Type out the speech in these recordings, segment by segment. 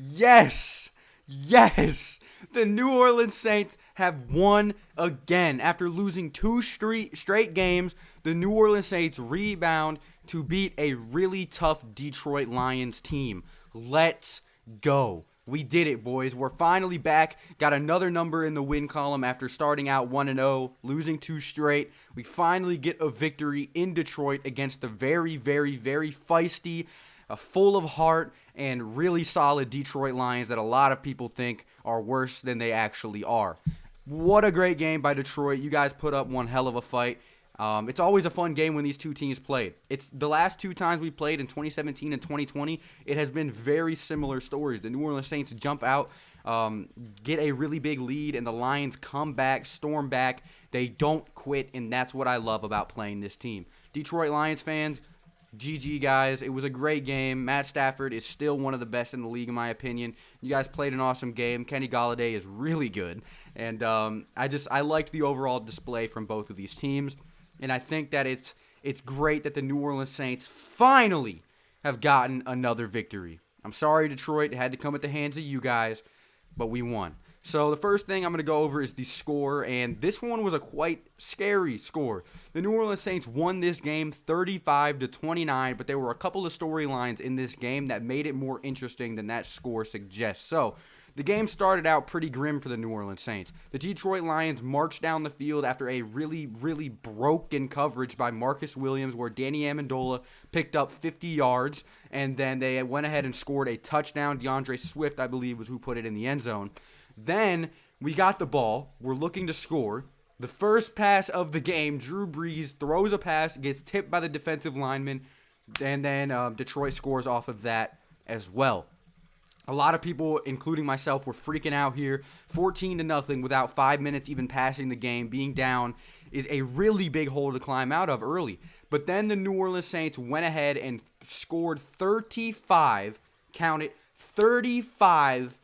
Yes! Yes! The New Orleans Saints have won again. After losing two straight games, the New Orleans Saints rebound to beat a really tough Detroit Lions team. Let's go. We did it, boys. We're finally back. Got another number in the win column after starting out 1-0, losing two straight. We finally get a victory in Detroit against the very, very, very feisty, full of heart, and really solid Detroit Lions that a lot of people think are worse than they actually are. What a great game by Detroit. You guys put up one hell of a fight. It's always a fun game when these two teams played. It's the last two times we played in 2017 and 2020. It has been very similar stories. The New Orleans Saints jump out, get a really big lead, and the Lions come back, storm back. They don't quit, and that's what I love about playing this team. Detroit Lions fans, GG, guys. It was a great game. Matt Stafford is still one of the best in the league, in my opinion. You guys played an awesome game. Kenny Golladay is really good. And I liked the overall display from both of these teams. And I think that it's great that the New Orleans Saints finally have gotten another victory. I'm sorry, Detroit. It had to come at the hands of you guys, but we won. So the first thing I'm going to go over is the score, and this one was a quite scary score. The New Orleans Saints won this game 35-29, but there were a couple of storylines in this game that made it more interesting than that score suggests. So the game started out pretty grim for the New Orleans Saints. The Detroit Lions marched down the field after a really, really broken coverage by Marcus Williams where Danny Amendola picked up 50 yards, and then they went ahead and scored a touchdown. DeAndre Swift, I believe, was who put it in the end zone. Then we got the ball. We're looking to score. The first pass of the game, Drew Brees throws a pass, gets tipped by the defensive lineman, and then Detroit scores off of that as well. A lot of people, including myself, were freaking out here. 14-0 without 5 minutes even passing the game. Being down is a really big hole to climb out of early. But then the New Orleans Saints went ahead and scored 35, count it, 35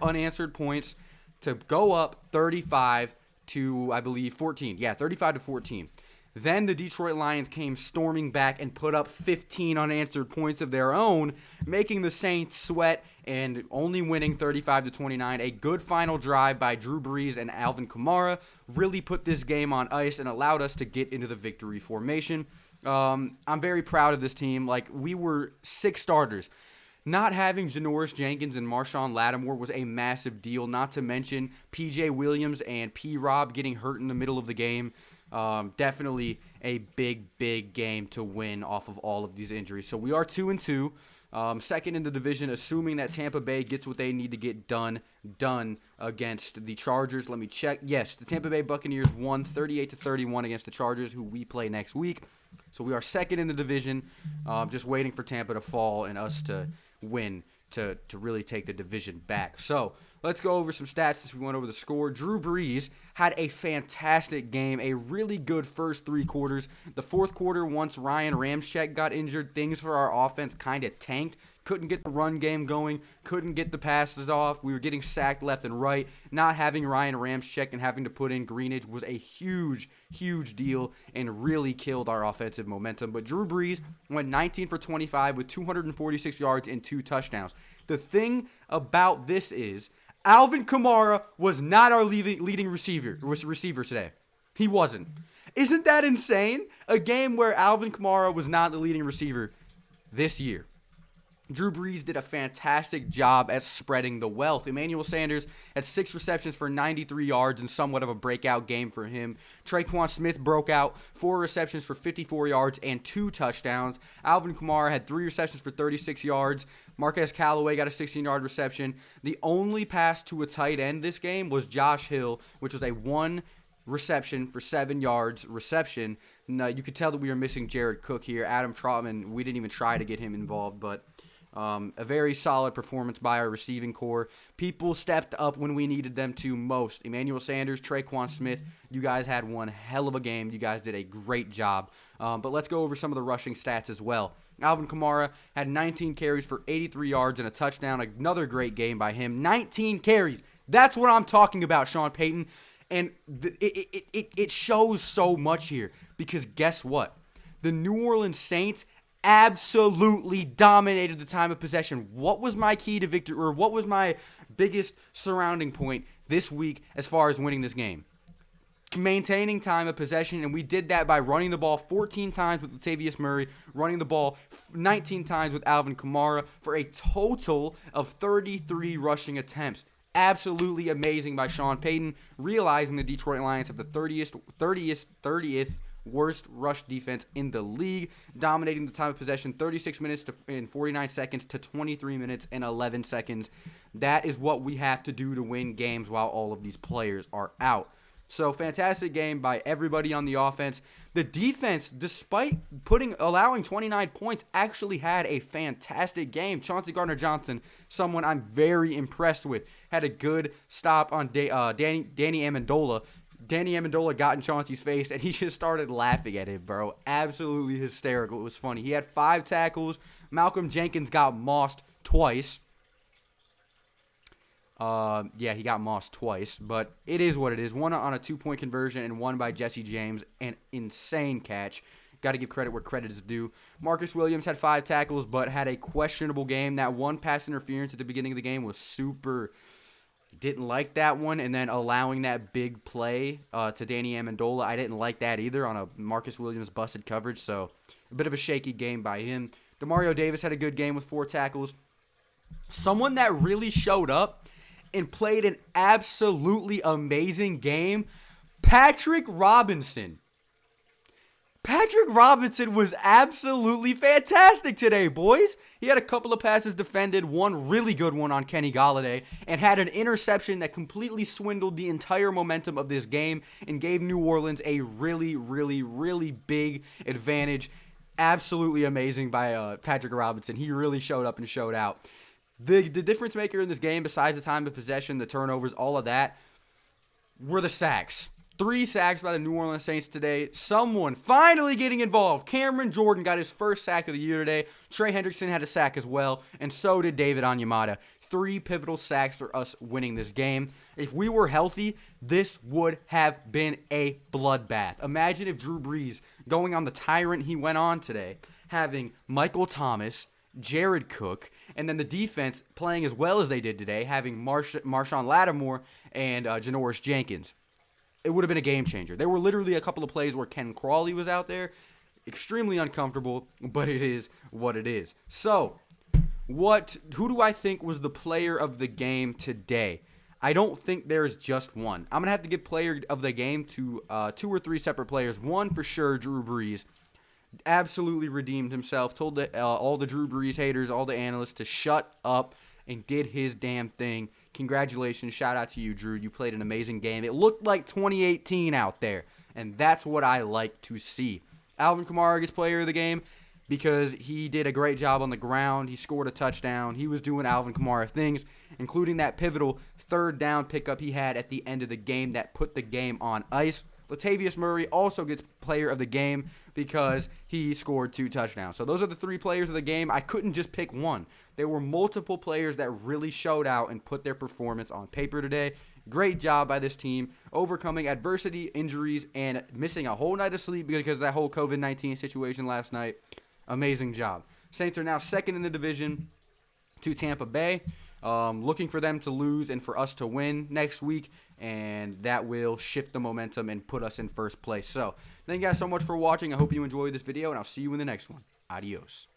unanswered points to go up 35 to, I believe, 14. Yeah, 35-14. Then the Detroit Lions came storming back and put up 15 unanswered points of their own, making the Saints sweat and only winning 35-29. A good final drive by Drew Brees and Alvin Kamara really put this game on ice and allowed us to get into the victory formation. I'm very proud of this team. Like, we were 6 starters. Not having Janoris Jenkins and Marshawn Lattimore was a massive deal, not to mention P.J. Williams and P-Rob getting hurt in the middle of the game. Definitely a big game to win off of all of these injuries. So we are 2-2, second in the division, assuming that Tampa Bay gets what they need to get done against the Chargers. Let me check. Yes, the Tampa Bay Buccaneers won 38-31 against the Chargers, who we play next week. So we are second in the division, just waiting for Tampa to fall and us to win to really take the division back. So let's go over some stats since we went over the score. Drew Brees had a fantastic game, a really good first 3 quarters. The fourth quarter, once Ryan Ramczyk got injured, things for our offense kind of tanked. Couldn't get the run game going, couldn't get the passes off. We were getting sacked left and right. Not having Ryan Ramczyk and having to put in Greenidge was a huge deal and really killed our offensive momentum. But Drew Brees went 19 for 25 with 246 yards and 2 touchdowns. The thing about this is Alvin Kamara was not our leading receiver today. He wasn't. Isn't that insane? A game where Alvin Kamara was not the leading receiver this year. Drew Brees did a fantastic job at spreading the wealth. Emmanuel Sanders had 6 receptions for 93 yards and somewhat of a breakout game for him. Tre'Quan Smith broke out, 4 receptions for 54 yards and 2 touchdowns. Alvin Kamara had 3 receptions for 36 yards. Marquez Callaway got a 16-yard reception. The only pass to a tight end this game was Josh Hill, which was a 1 reception for 7 yards reception. Now, you could tell that we were missing Jared Cook here. Adam Trotman, we didn't even try to get him involved, but a very solid performance by our receiving core. People stepped up when we needed them to most. Emmanuel Sanders, Tre'Quan Smith, you guys had one hell of a game. You guys did a great job. But let's go over some of the rushing stats as well. Alvin Kamara had 19 carries for 83 yards and a touchdown. Another great game by him. 19 carries. That's what I'm talking about, Sean Payton. And it shows so much here because guess what? The New Orleans Saints absolutely dominated the time of possession. What was my key to victory, or what was my biggest surrounding point this week as far as winning this game? Maintaining time of possession, and we did that by running the ball 14 times with Latavius Murray, running the ball 19 times with Alvin Kamara for a total of 33 rushing attempts. Absolutely amazing by Sean Payton, realizing the Detroit Lions have the 30th worst rush defense in the league, dominating the time of possession 36 minutes and 49 seconds to 23 minutes and 11 seconds. That is what we have to do to win games while all of these players are out. So fantastic game by everybody on the offense. The defense, despite allowing 29 points, actually had a fantastic game. Chauncey Gardner-Johnson, someone I'm very impressed with, had a good stop on Danny Amendola. Danny Amendola got in Chauncey's face, and he just started laughing at him, bro. Absolutely hysterical. It was funny. He had 5 tackles. Malcolm Jenkins got mossed twice. Yeah, he got mossed twice, but it is what it is. One on a 2-point conversion and one by Jesse James. An insane catch. Got to give credit where credit is due. Marcus Williams had 5 tackles, but had a questionable game. That one pass interference at the beginning of the game was super. Didn't like that one, and then allowing that big play to Danny Amendola, I didn't like that either on a Marcus Williams busted coverage, so a bit of a shaky game by him. Demario Davis had a good game with 4 tackles. Someone that really showed up and played an absolutely amazing game, Patrick Robinson. Patrick Robinson was absolutely fantastic today, boys. He had a couple of passes defended, one really good one on Kenny Golladay, and had an interception that completely swindled the entire momentum of this game and gave New Orleans a really, really, really big advantage. Absolutely amazing by Patrick Robinson. He really showed up and showed out. The difference maker in this game, besides the time of possession, the turnovers, all of that, were the sacks. 3 sacks by the New Orleans Saints today. Someone finally getting involved. Cameron Jordan got his first sack of the year today. Trey Hendrickson had a sack as well, and so did David Onyemata. 3 pivotal sacks for us winning this game. If we were healthy, this would have been a bloodbath. Imagine if Drew Brees, going on the tyrant he went on today, having Michael Thomas, Jared Cook, and then the defense playing as well as they did today, having Marshawn Lattimore and Janoris Jenkins. It would have been a game changer. There were literally a couple of plays where Ken Crawley was out there. Extremely uncomfortable, but it is what it is. So, who do I think was the player of the game today? I don't think there's just one. I'm going to have to give player of the game to 2 or 3 separate players. One for sure, Drew Brees. Absolutely redeemed himself. Told all the Drew Brees haters, all the analysts to shut up and did his damn thing. Congratulations. Shout out to you, Drew. You played an amazing game. It looked like 2018 out there, and that's what I like to see. Alvin Kamara gets player of the game because he did a great job on the ground. He scored a touchdown. He was doing Alvin Kamara things, including that pivotal 3rd down pickup he had at the end of the game that put the game on ice. Latavius Murray also gets player of the game because he scored 2 touchdowns. So those are the 3 players of the game. I couldn't just pick one. There were multiple players that really showed out and put their performance on paper today. Great job by this team, overcoming adversity, injuries, and missing a whole night of sleep because of that whole COVID-19 situation last night. Amazing job. Saints are now 2nd in the division to Tampa Bay. Looking for them to lose and for us to win next week, and that will shift the momentum and put us in 1st place. So, thank you guys so much for watching. I hope you enjoyed this video, and I'll see you in the next one. Adios.